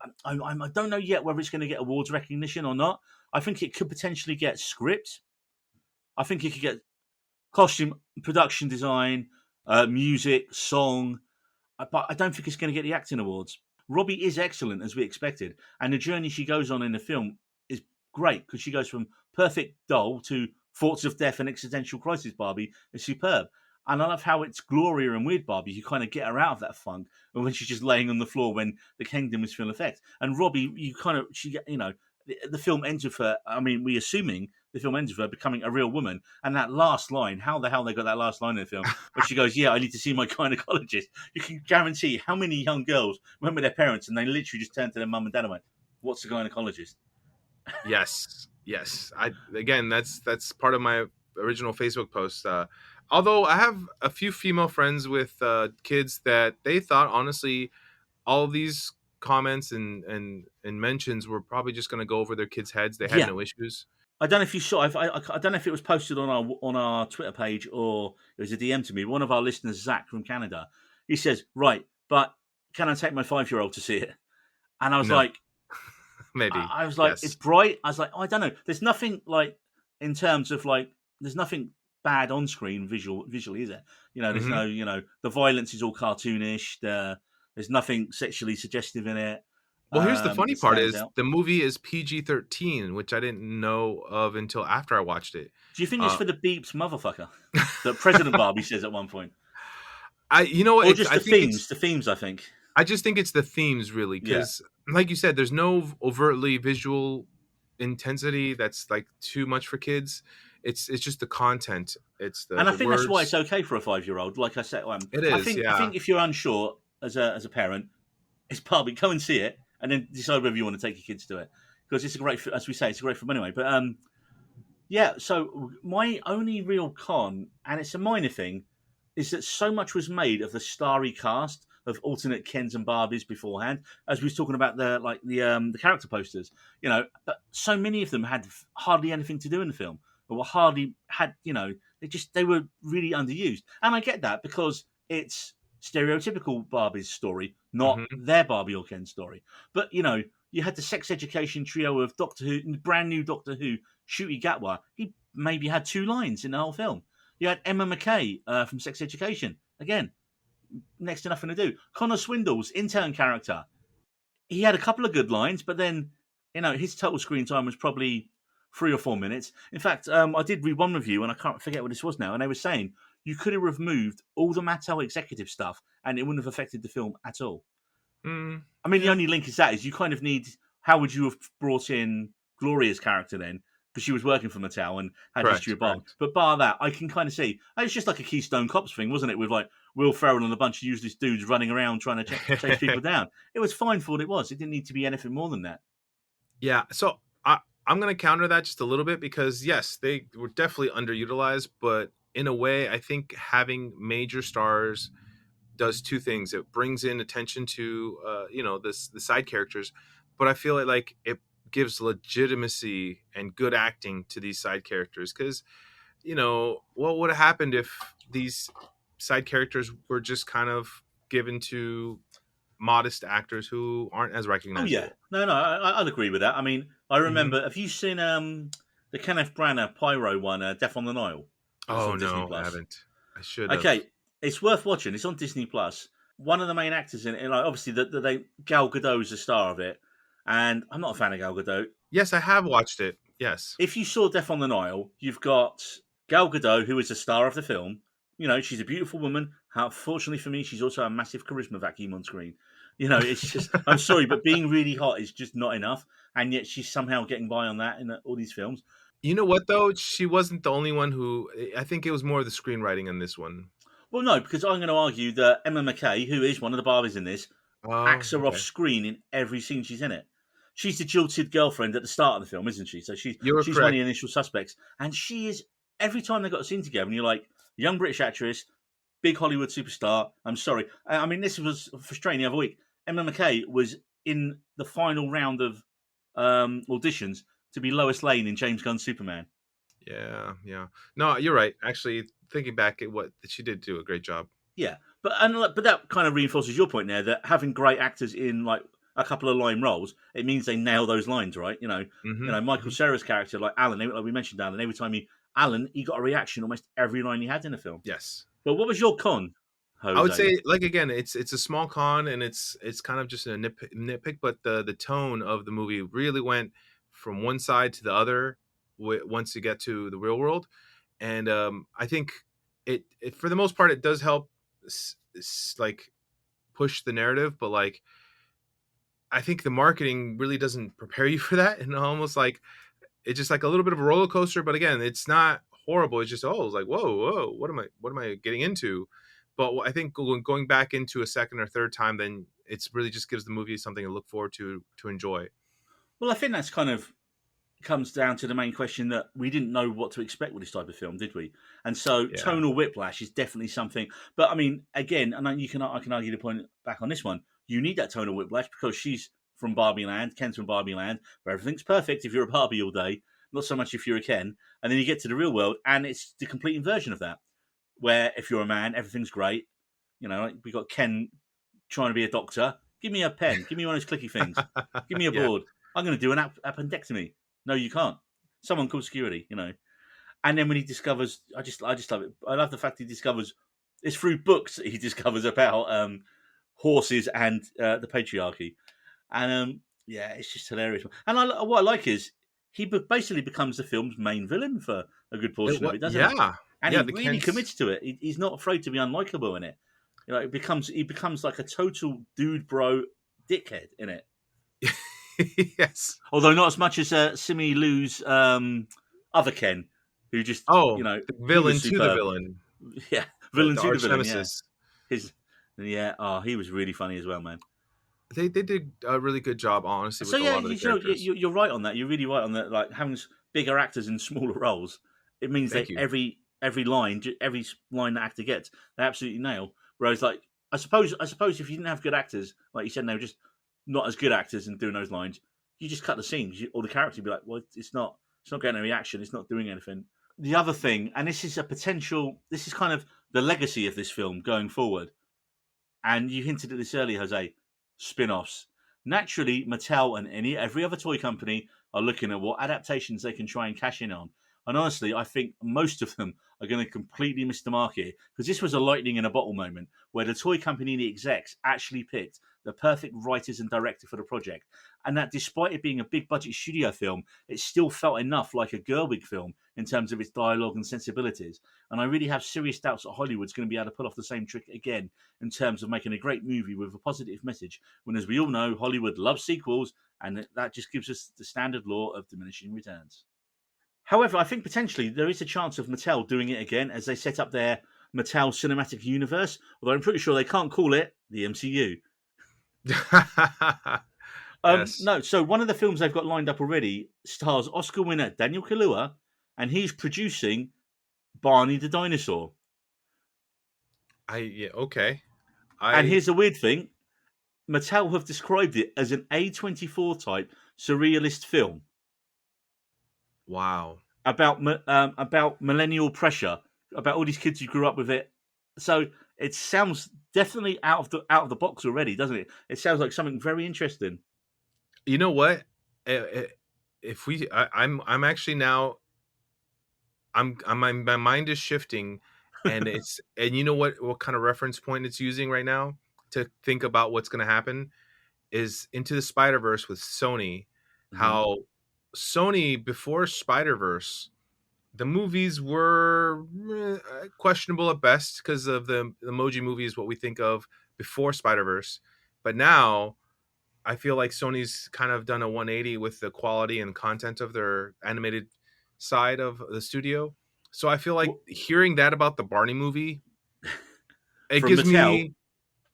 don't know yet whether it's going to get awards recognition or not. I think it could potentially get script. I think it could get costume, production design, music, song, but I don't think it's going to get the acting awards. Robbie is excellent as we expected, and the journey she goes on in the film is great because she goes from perfect doll to thoughts of death and existential crisis Barbie is superb. And I love how it's Gloria and Weird Barbie who kind of get her out of that funk, and when she's just laying on the floor when the kingdom is full effect. And Robbie, the film ends with her. I mean, we assuming the film ends with her becoming a real woman. And that last line, how the hell they got that last line in the film, where she goes, "Yeah, I need to see my gynecologist." You can guarantee how many young girls went with their parents and they literally just turned to their mum and dad and went, "What's the gynecologist?" Yes, yes. I again, that's part of my original Facebook post. Although I have a few female friends with kids that they thought honestly all of these comments and mentions were probably just going to go over their kids' heads. They had Yeah, no issues. I don't know if you saw. I don't know if it was posted on our Twitter page or it was a DM to me. One of our listeners, Zach from Canada, he says, "Right, but can I take my 5-year-old to see it?" And I was No, like, maybe it's yes. bright. I was like, oh, I don't know. There's nothing like in terms of like, there's nothing bad on screen visually, is it? There's Hmm. no, the violence is all cartoonish. There's nothing sexually suggestive in it Well, here's the funny that part stands is out. the movie is PG-13, which I didn't know of until after I watched it. Do you think it's Uh, for the beeps, motherfucker, that President Barbie says at one point, or it's just I think it's The themes, I think. I just think it's the themes really, Yeah. because like you said, there's no overtly visual intensity that's like too much for kids. It's just the content. It's And I the think that's why it's words. okay for a 5-year-old. Like I said, It I is, think I yeah. think if you're unsure as a parent, it's Barbie. Go and see it, and then decide whether you want to take your kids to it because it's a great, as we say, it's a great film anyway. But yeah. So my only real con, and it's a minor thing, is that so much was made of the starry cast of alternate Kens and Barbies beforehand, as we was talking about the character posters. But so many of them had hardly anything to do in the film, or were hardly had. They were really underused, and I get that because it's stereotypical Barbie's story, not Hmm. their Barbie or Ken story. But you had the sex education trio of Doctor Who, brand new Doctor Who, Ncuti Gatwa. He maybe had 2 lines in the whole film. You had Emma McKay from Sex Education. Again, next to nothing to do. Connor Swindle's intern character. He had a couple of good lines, but then, his total screen time was probably 3 or 4 minutes. In fact, I did read one review, and I can't forget what this was now, and they were saying you could have removed all the Mattel executive stuff, and it wouldn't have affected the film at all. Mm, I mean, the yeah, only link is that is you kind of need. How would you have brought in Gloria's character then? Because she was working for Mattel and had history correct, of Barbie. correct. But bar that, I can kind of see. It's just like a Keystone Cops thing, wasn't it? With like Will Ferrell and a bunch of useless dudes running around trying to chase people down. It was fine for what it was. It didn't need to be anything more than that. Yeah, so I'm going to counter that just a little bit because yes, they were definitely underutilized, but in a way, I think having major stars does two things. It brings in attention to the side characters, but I feel like it gives legitimacy and good acting to these side characters because what would have happened if these side characters were just kind of given to modest actors who aren't as Oh yeah, recognizable. no, I'd agree with that. I mean, I Hmm. remember. Have you seen the Kenneth Branagh Pyro one, Death on the Nile? That's Oh on Disney no, I Plus. haven't. I should have. Okay, it's worth watching. It's on Disney Plus. One of the main actors in it, like obviously Gal Gadot's the star of it, and I'm not a fan of Gal Gadot. Yes, I have watched it. Yes. If you saw Death on the Nile, you've got Gal Gadot, who is the star of the film. She's a beautiful woman. Fortunately for me, she's also a massive charisma vacuum on screen. It's just I'm sorry, but being really hot is just not enough, and yet she's somehow getting by on that in all these films. You know what though? She wasn't the only one who. I think it was more of the screenwriting on this one. Well, no, because I'm going to argue that Emma McKay, who is one of the Barbies in this, Oh, acts her off okay. screen in every scene she's in it. She's the jilted girlfriend at the start of the film, isn't she? So You were she's one of correct. the initial suspects, and she is every time they got a scene together, and you're like, young British actress, big Hollywood superstar. I'm sorry, I mean this was frustrating the other week. Emma McKay was in the final round of auditions to be Lois Lane in James Gunn's Superman. Yeah, yeah. No, you're right. Actually, thinking back at what she did do a great job. Yeah, but that kind of reinforces your point there that having great actors in like a couple of line roles, it means they nail those lines, right? Hmm. Michael Hmm. Cera's character, like Alan, like we mentioned Alan, every time he got a reaction almost every line he had in the film. Yes. But what was your con, I would Jose? say, like again, it's a small con, and it's kind of just a nitpick, but the tone of the movie really went from one side to the other once you get to the real world, and I think it for the most part it does help like push the narrative, but like I think the marketing really doesn't prepare you for that, and almost like it's just like a little bit of a roller coaster. But again, it's not horrible. It's just it's like whoa, what am I getting into? But I think going back into a second or third time, then it's really just gives the movie something to look forward to enjoy. Well, I think that's kind of comes down to the main question that we didn't know what to expect with this type of film, did we? And so Yeah. tonal whiplash is definitely something. But I mean, again, and I can argue the point back on this one. You need that tonal whiplash because she's from Barbie Land, Ken's from Barbie Land, where everything's perfect if you're a Barbie all day, not so much if you're a Ken. And then you get to the real world, and it's the complete inversion of that, where if you're a man, everything's great. Like we got Ken trying to be a doctor. Give me a pen. Give me one of those clicky things. Give me a Yeah. board. I'm going to do an appendectomy. No, you can't. Someone call security. And then when he discovers, I just love it. I love the fact he discovers it's through books that he discovers about horses and the patriarchy. And yeah, it's just hilarious. And what I like is he basically becomes the film's main villain for a good It portion of what? it, doesn't he? Yeah. And Yeah. he The really Kens. commits to it. He's not afraid to be unlikable in it. He becomes like a total dude bro dickhead in it. Yes. Although not as much as Simi Lou's other Ken, who just Oh, the he was villain to the superb. villain, Yeah, villain the to the arch villain. Yeah, nemesis. his he was really funny as well, man. They did a really good job, honestly, So with a yeah, lot of the characters. you're right on that. You're really right on that. Like having bigger actors in smaller roles, it means that Thank you. every line, every line that actor gets, they absolutely nail. Whereas, like, I suppose if you didn't have good actors, like you said, they were just not as good actors in doing those lines. You just cut the scenes, or the character would be like, well, it's not getting a reaction, it's not doing anything. The other thing, and this is this is kind of the legacy of this film going forward. And you hinted at this earlier, Jose. Spin-offs. Naturally, Mattel and every other toy company are looking at what adaptations they can try and cash in on. And honestly, I think most of them are going to completely miss the market because this was a lightning in a bottle moment where the toy company and the execs actually picked the perfect writers and director for the project. And that despite it being a big budget studio film, it still felt enough like a Gerwig film in terms of its dialogue and sensibilities. And I really have serious doubts that Hollywood's going to be able to pull off the same trick again in terms of making a great movie with a positive message. When, as we all know, Hollywood loves sequels, and that just gives us the standard law of diminishing returns. However, I think potentially there is a chance of Mattel doing it again as they set up their Mattel Cinematic Universe, although I'm pretty sure they can't call it the MCU. Yes. No, so one of the films they've got lined up already stars Oscar winner Daniel Kaluuya, and he's producing Barney the Dinosaur. Yeah, okay. And I here's the weird thing: Mattel have described it as an A24 type surrealist film Wow. about millennial pressure, about all these kids who grew up with it. So it sounds definitely out of the box already, doesn't it? It sounds like something very interesting. You know what? If I'm actually now my mind is shifting, and you know what kind of reference point it's using right now to think about what's going to happen is Into the Spider-Verse with Sony. Mhm. How Sony before Spider-Verse, the movies were questionable at best because of the emoji movies, what we think of before Spider-Verse. But now I feel like Sony's kind of done a 180 with the quality and content of their animated side of the studio. So I feel like Well, hearing that about the Barney movie, it from gives Mattel, me,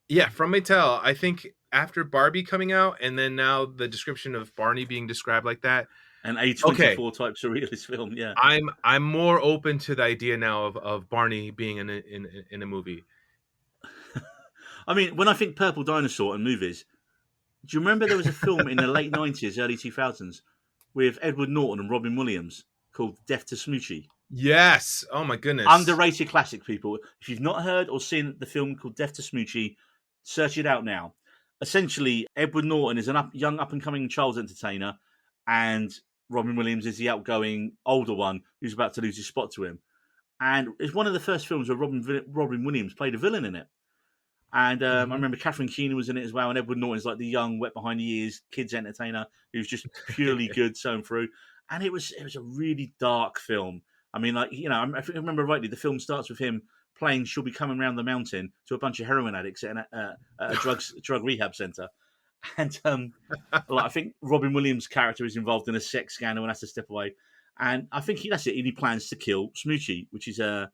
yeah, from Mattel. I think after Barbie coming out and then now the description of Barney being described like that, an okay, A24 type surrealist film, yeah. I'm more open to the idea now of Barney being in a movie. I mean, when I think Purple Dinosaur and movies, Do you remember there was a film in the late 90s, early 2000s with Edward Norton and Robin Williams called Death to Smoochie? Yes. Oh my goodness. Underrated classic, people. If you've not heard or seen the film called Death to Smoochie, search it out now. Essentially, Edward Norton is a young up-and-coming child entertainer, and Robin Williams is the outgoing older one who's about to lose his spot to him. And it's one of the first films where Robin Williams played a villain in it. And I Mhm. remember Catherine Keener was in it as well, and Edward Norton's like the young, wet behind the ears kids entertainer who's just purely good sewn through. And it was a really dark film. I mean, like, you know, if I remember rightly, the film starts with him playing "She'll Be Coming Round the Mountain" to a bunch of heroin addicts at a drug rehab center. And like, I think Robin Williams' character is involved in a sex scandal and has to step away. And I think that's it. And he plans to kill Smoochie, which is Edward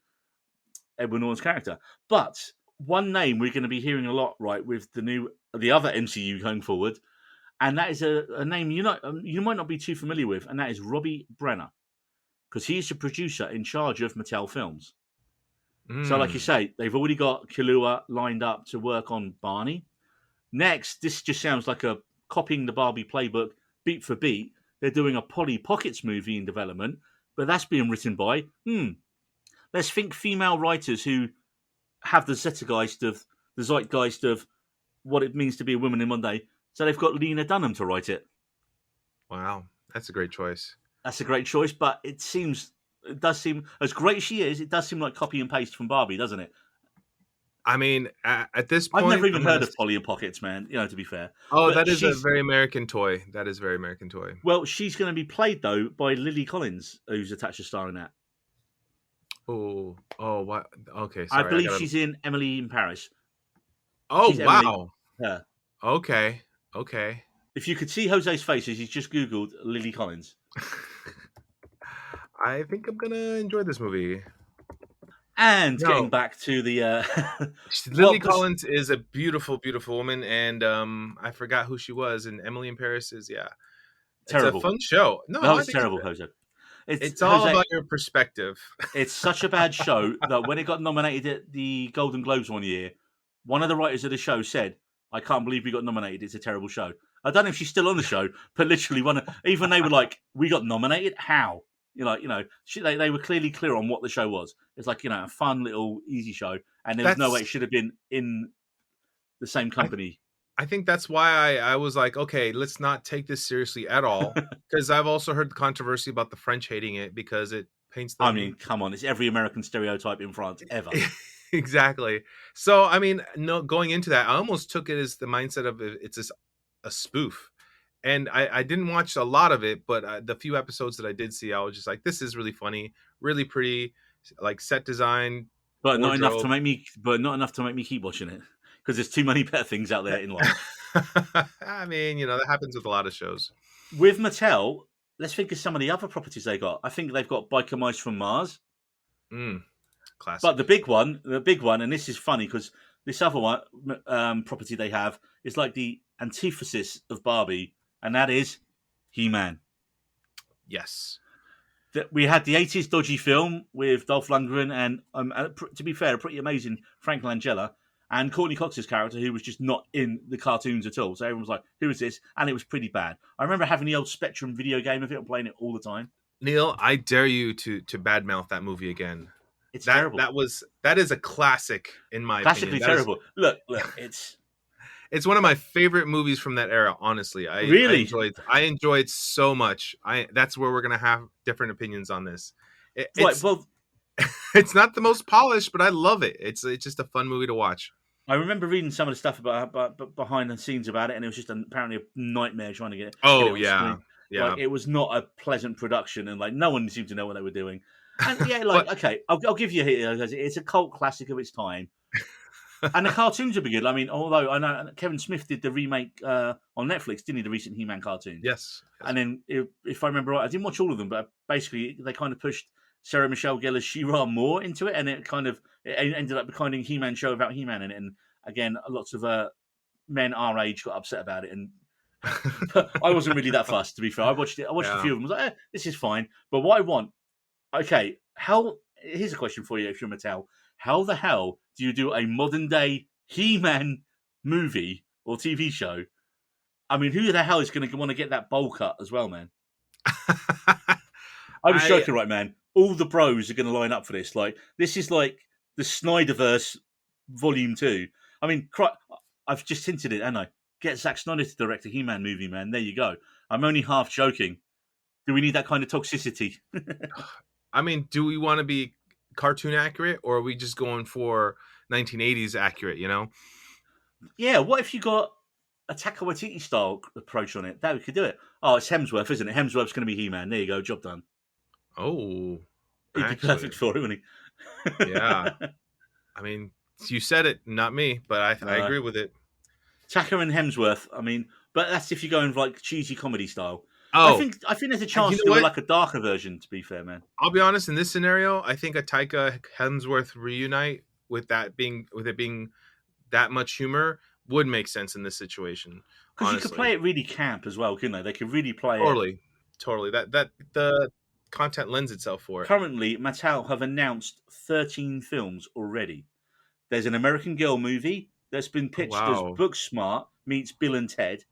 Norton's character. But one name we're going to be hearing a lot, right, with the other MCU going forward, and that is a name you might not be too familiar with, and that is Robbie Brenner, because he's the producer in charge of Mattel Films. So, like you Mm. say, they've already got Kahlua lined up to work on Barney. Next, this just sounds like a copying the Barbie playbook beat for beat. They're doing a Polly Pockets movie in development, but that's being written by let's think female writers who have the zeitgeist of what it means to be a woman in one day. So they've got Lena Dunham to write it. Wow, that's a great choice. That's a great choice, but it does seem, as great as she is, it does seem like copy and paste from Barbie, doesn't it? I mean, at this point, I've never even I'm heard gonna of Polly and Pockets, man. You know, to be fair. Oh, But that is a very American toy. That is a very American toy. well, she's going to be played though by Lily Collins, who's attached to starring that. What? Okay, I sorry. believe she's in Emily in Paris. Oh, She's Emily. wow. Her. Okay. If you could see Jose's face as he's just Googled Lily Collins. I think I'm gonna enjoy this movie. And No. getting back to the Lily Collins is a beautiful, beautiful woman, and I forgot who she was. And Emily in Paris is terrible. It's a fun show. No, that was terrible, Jose. It's all about your perspective. It's such a bad show that when it got nominated at the Golden Globes one year, one of the writers of the show said, "I can't believe we got nominated. It's a terrible show." I don't know if she's still on the show, but literally, even they were like, "We got nominated? How?" They were clearly clear on what the show was. It's like, a fun little easy show, and there was no way it should have been in the same company. I think that's why I was like, okay, let's not take this seriously at all, because I've also heard the controversy about the French hating it because it paints them. I mean, come on, it's every American stereotype in France ever. Exactly. So, I mean, going into that, I almost took it as the mindset of it's a spoof. And I didn't watch a lot of it, but the few episodes that I did see, I was just like, this is really funny, really pretty, like set design. But not enough to make me keep watching it, because there's too many better things out there in life. I mean, that happens with a lot of shows. With Mattel, let's think of some of the other properties they got. I think they've got Biker Mice from Mars. Classic. But the big one, and this is funny because this other one property they have is like the antithesis of Barbie, and that is He-Man. Yes. We had the 80s dodgy film with Dolph Lundgren and, to be fair, a pretty amazing Frank Langella, and Courtney Cox's character, who was just not in the cartoons at all. So everyone was like, who is this? And it was pretty bad. I remember having the old Spectrum video game of it and playing it all the time. Neil, I dare you to badmouth that movie again. It's terrible. That is a classic in my Classically opinion. Terrible. Look, it's one of my favorite movies from that era. Honestly, I enjoyed so much. That's where we're gonna have different opinions on this. It's not the most polished, but I love it. It's just a fun movie to watch. I remember reading some of the stuff about behind the scenes about it, and it was just apparently a nightmare trying to get it. Oh yeah. Like, it was not a pleasant production, and like no one seemed to know what they were doing. And yeah, like okay, I'll give you a hit. It's a cult classic of its time, and the cartoons would be good. I mean, although I know Kevin Smith did the remake on Netflix, didn't he? The recent He-Man cartoon. Yes. And then, if I remember right, I didn't watch all of them, but basically they kind of pushed Sarah Michelle Gellar's She-Ra more into it, and it ended up becoming a He-Man show about He-Man in it. And again, lots of men our age got upset about it, and I wasn't really that fussed, to be fair. I watched a few of them. I was like, this is fine. But what I want, okay, here's a question for you if you're Mattel. How the hell do you do a modern day He-Man movie or TV show I mean, who the hell is going to want to get that bowl cut as well, man? I was I joking, right, man? All the bros are going to line up for this. Like, this is like the Snyderverse Volume 2. I mean, I've just hinted it, haven't I? Get Zack Snyder to direct a He-Man movie, man. There you go. I'm only half joking. Do we need that kind of toxicity? I mean, do we want to be cartoon accurate, or are we just going for 1980s accurate? You know? Yeah, what if you got a Taika Waititi style approach on it? That we could do it. Oh, it's Hemsworth, isn't it? Hemsworth's going to be He-Man. There you go, job done. Oh, He'd be actually, perfect for it, wouldn't he? yeah. I mean, you said it, not me, but I agree with it. Taika and Hemsworth. I mean, but that's if you're going for like cheesy comedy style. Oh, I think there's a chance you to know do what? like a darker version. To be fair, man. I'll be honest. In this scenario, I think a Taika Hemsworth reunite with it being that much humor would make sense in this situation. Because you could Honestly, play it really camp as well, couldn't they? They could really play it. totally. That the content lends itself for it. Currently, Mattel have announced 13 films already. There's an American Girl movie that's been pitched as Wow. Booksmart meets Bill and Ted.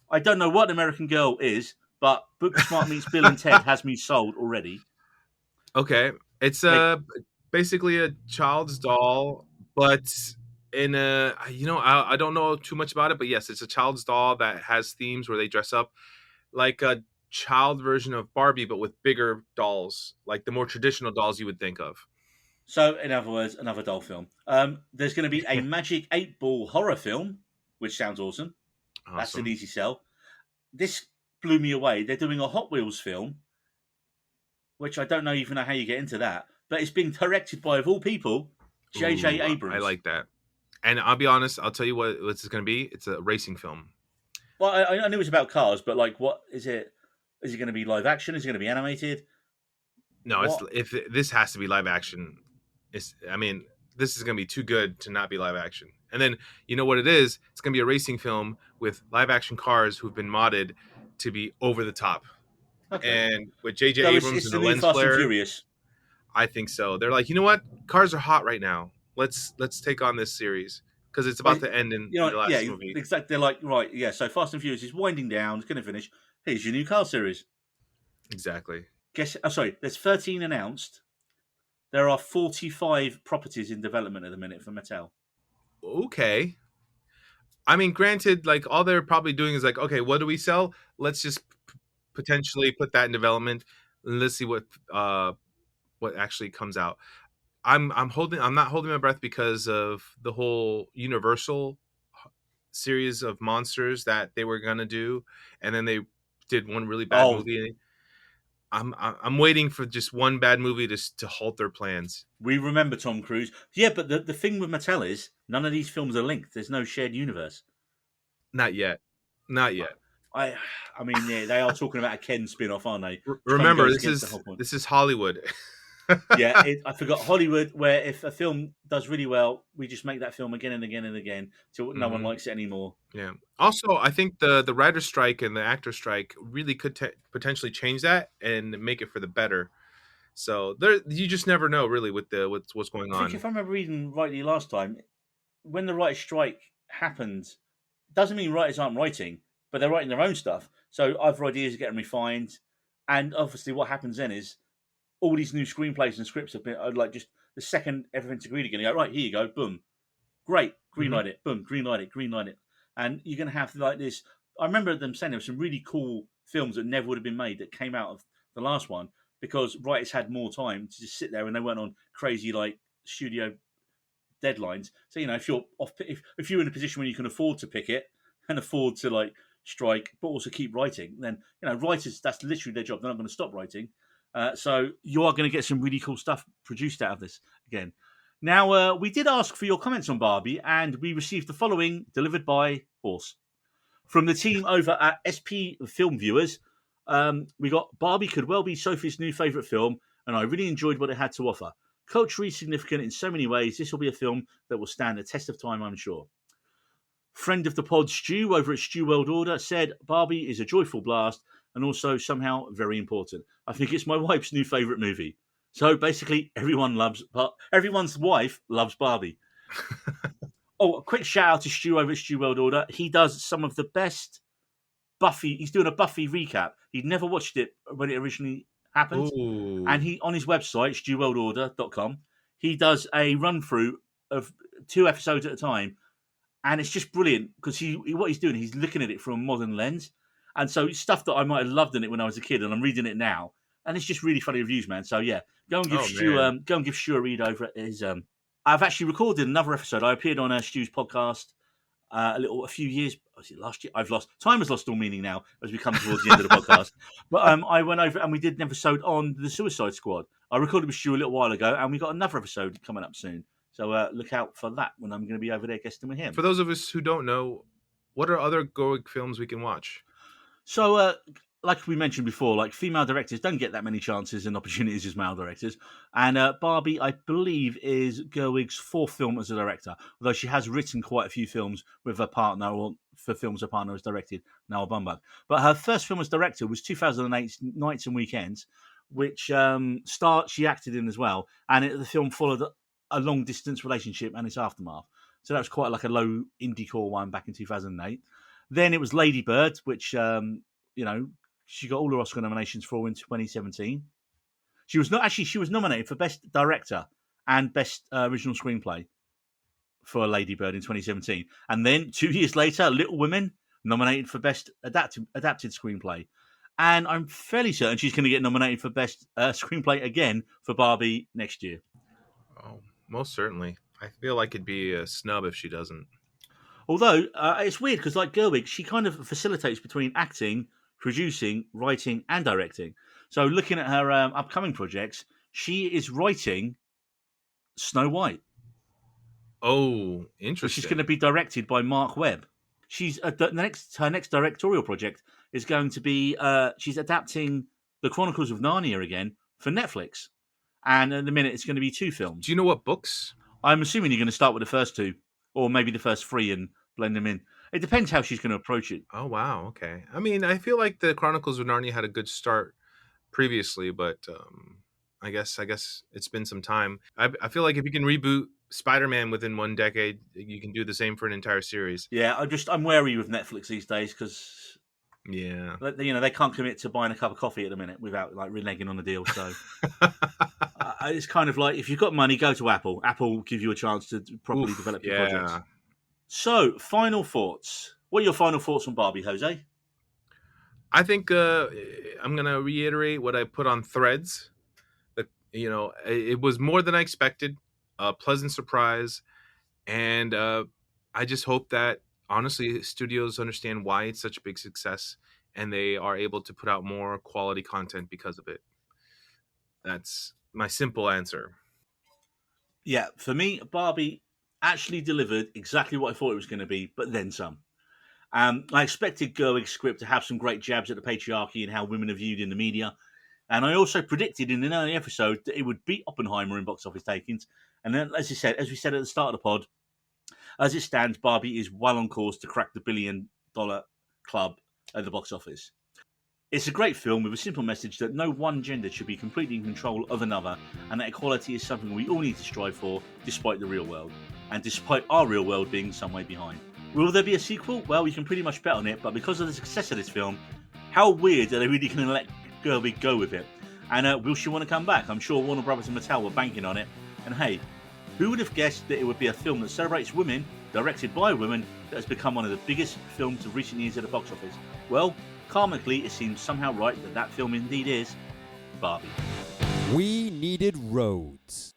I don't know what American Girl is, but Booksmart meets Bill and Ted has me sold already. Okay, it's basically a child's doll, but in a I don't know too much about it, but yes, it's a child's doll that has themes where they dress up like a child version of Barbie, but with bigger dolls, like the more traditional dolls you would think of. So, in other words, another doll film. There's going to be a Magic 8-Ball horror film, which sounds awesome. That's an Awesome. easy sell. This blew me away. They're doing a Hot Wheels film, which I don't even know how you get into that, but it's being directed by, of all people, J.J. Ooh, Abrams. I like that. And I'll be honest, I'll tell you what it's going to be. It's a racing film. Well, I knew it was about cars, but like, what is it? Is it going to be live action? Is it going to be animated? No, What? this has to be live action. I mean, this is going to be too good to not be live action. And then you know what it is? It's going to be a racing film with live action cars who've been modded to be over the top. Okay. And with J.J. So Abrams it's and the the new lens Fast and flare, Furious. I think so. They're like, you know what? Cars are hot right now. Let's take on this series because it's about Well, to end in you know, the last yeah, movie. exactly. They're like, right, yeah. So Fast and Furious is winding down. It's going to finish. Here's your new car series. Exactly. Guess. Oh, sorry. There's 13 announced. There are 45 properties in development at the minute for Mattel. Okay. I mean, granted, like all they're probably doing is like, okay, what do we sell? Let's just potentially put that in development. And let's see what actually comes out. I'm not holding my breath because of the whole Universal series of monsters that they were gonna do, and then they did one really bad Oh, movie. I'm waiting for just one bad movie to halt their plans. we remember Tom Cruise. Yeah, but the thing with Mattel is none of these films are linked. There's no shared universe. Not yet. Not yet. I mean, yeah, they are talking about a Ken spin-off, aren't they? Remember, Goes against the whole point. this is Hollywood. Yeah, I forgot Hollywood, where if a film does really well, we just make that film again and again and again till no one likes it anymore. Yeah. Also, I think the writer's strike and the actor strike really could potentially change that and make it for the better. So you just never know, really, with what's going I on. think if I remember reading rightly last time, when the writer's strike happened, doesn't mean writers aren't writing, but they're writing their own stuff. So other ideas are getting refined, and obviously, what happens then is all these new screenplays and scripts have been like just the second everything's agreed again. You go, right, here you go, boom, great, green light it, boom, green light it, and you're going to have like this. I remember them saying there were some really cool films that never would have been made that came out of the last one because writers had more time to just sit there and they weren't on crazy like studio deadlines. So if you're off, if you're in a position where you can afford to pick it and afford to like strike, but also keep writing, then writers, that's literally their job. They're not going to stop writing. So you are going to get some really cool stuff produced out of this again. Now, we did ask for your comments on Barbie, and we received the following delivered by Horse. From the team over at SP Film Viewers, we got Barbie could well be Sophie's new favourite film, and I really enjoyed what it had to offer. Culturally significant in so many ways, this will be a film that will stand the test of time, I'm sure. Friend of the pod, Stu, over at Stu World Order, said Barbie is a joyful blast and also somehow very important. I think it's my wife's new favourite movie. So basically, everyone's wife loves Barbie. Oh, a quick shout out to Stu over at Stu World Order. He does some of the best Buffy. He's doing a Buffy recap. He'd never watched it when it originally happened, and Ooh. he on his website stewworldorder.com, he does a run through of 2 episodes at a time, and it's just brilliant because what he's doing, he's looking at it from a modern lens, and so it's stuff that I might have loved in it when I was a kid, and I'm reading it now, and it's just really funny reviews, man. So yeah, go and give Oh Stu man. go and give Stu a read over at his. I've actually recorded another episode. I appeared on Stu's podcast a few years. Was it last year? Time has lost all meaning now as we come towards the end of the podcast. But I went over and we did an episode on the Suicide Squad. I recorded with Stu a little while ago, and we got another episode coming up soon. So look out for that when I'm going to be over there guesting with him. For those of us who don't know, what are other Goig films we can watch? So, like we mentioned before, like female directors don't get that many chances and opportunities as male directors. And Barbie, I believe, is Gerwig's 4th film as a director, although she has written quite a few films with her partner, or for films her partner has directed, Noah Baumbach. But her first film as director was 2008's Nights and Weekends, which she acted in as well. And the film followed a long-distance relationship and its aftermath. So that was quite like a low indie core one back in 2008. Then it was Lady Bird, which, she got all her Oscar nominations for in 2017. She was nominated for Best Director and Best Original Screenplay for Lady Bird in 2017. And then 2 years later, Little Women, nominated for Best Adapted Screenplay. And I'm fairly certain she's going to get nominated for Best Screenplay again for Barbie next year. Oh, most certainly. I feel like it'd be a snub if she doesn't. Although, it's weird because, like Gerwig, she kind of facilitates between acting, producing, writing, and directing. So looking at her upcoming projects, she is writing Snow White, Oh, which is interesting. going to be directed by Mark Webb. She's her next directorial project is going to be she's adapting the Chronicles of Narnia again for Netflix, and at the minute it's going to be 2 films. Do you know what books? I'm assuming you're going to start with the first 2, or maybe the first 3 and blend them in. It depends how she's going to approach it. Oh, wow. Okay. I mean, I feel like the Chronicles of Narnia had a good start previously, but I guess it's been some time. I feel like if you can reboot Spider-Man within 1 decade, you can do the same for an entire series. Yeah, I'm wary with Netflix these days because Yeah. they can't commit to buying a cup of coffee at the minute without like reneging on the deal. So it's kind of like if you've got money, go to Apple. Apple will give you a chance to properly develop your projects. So, final thoughts. What are your final thoughts on Barbie, Jose? I think I'm gonna reiterate what I put on Threads. It was more than I expected, a pleasant surprise, and I just hope that honestly studios understand why it's such a big success, and they are able to put out more quality content because of it. That's my simple answer. Yeah, for me, Barbie actually delivered exactly what I thought it was going to be, but then some. I expected Gerwig's script to have some great jabs at the patriarchy and how women are viewed in the media. And I also predicted in an early episode that it would beat Oppenheimer in box office takings. And then, as we said at the start of the pod, as it stands, Barbie is well on course to crack the $1 billion club at the box office. It's a great film with a simple message that no one gender should be completely in control of another, and that equality is something we all need to strive for, despite the real world, and despite our real world being some way behind. Will there be a sequel? Well, we can pretty much bet on it, but because of the success of this film, how weird are they really going to let Gerwig go with it? And will she want to come back? I'm sure Warner Brothers and Mattel were banking on it. And hey, who would have guessed that it would be a film that celebrates women, directed by women, that has become one of the biggest films of recent years at the box office? Well, karmically, it seems somehow right that film indeed is Barbie. We needed roads.